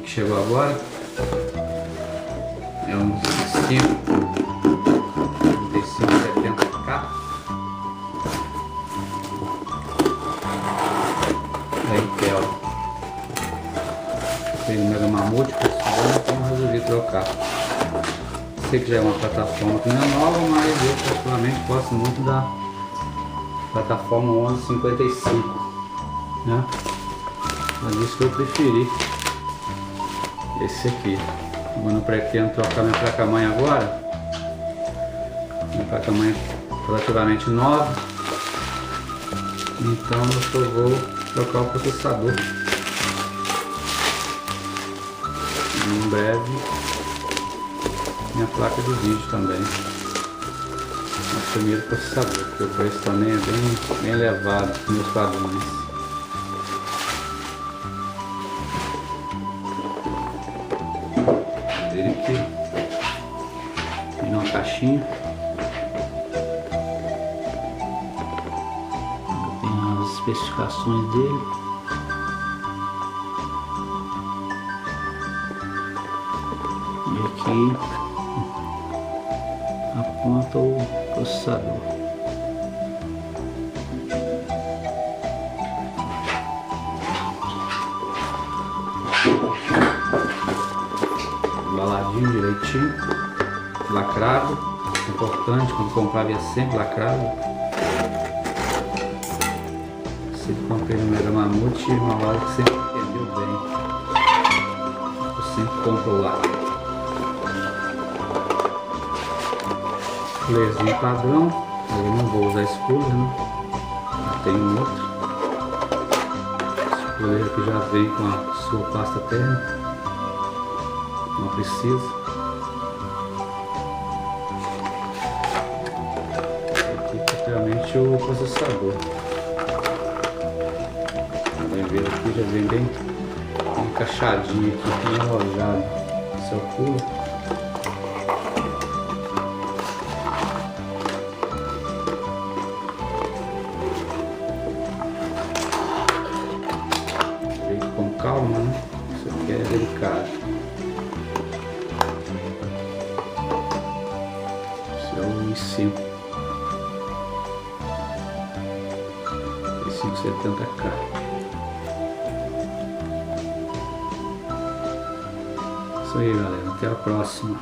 que chegou agora. É um 3570K. Da Intel. Tem o Mega Mamute, então resolvi trocar. Sei que já é uma plataforma que não é nova, mas eu particularmente gosto muito da plataforma 1155, né? Mas isso que eu preferi esse aqui. Eu não pretendo trocar minha placa-mãe agora. Minha placa-mãe é relativamente nova, então eu só vou trocar o processador. E em breve minha placa de vídeo também. Mas primeiro processador, porque o preço também é bem elevado nos meus padrões. Ele aqui vem numa caixinha. Tem as especificações dele. E aqui aponta o processador. Embaladinho direitinho, lacrado. Importante, quando comprar ia sempre lacrado. Sempre comprei no Mega Mamute, uma loja que sempre entendeu bem. Eu sempre compro lá. Coolerzinho padrão, eu não vou usar esse cooler, né? Já tem um outro. Esse cooler aqui já vem com a sua pasta térmica, não precisa. Aqui praticamente o processador. Vai ver aqui, já vem bem encaixadinho aqui, bem alojado. Esse é o cooler. Com calma, né? Isso aqui é delicado. Esse é o i5 3570K. Isso aí, galera. Até a próxima.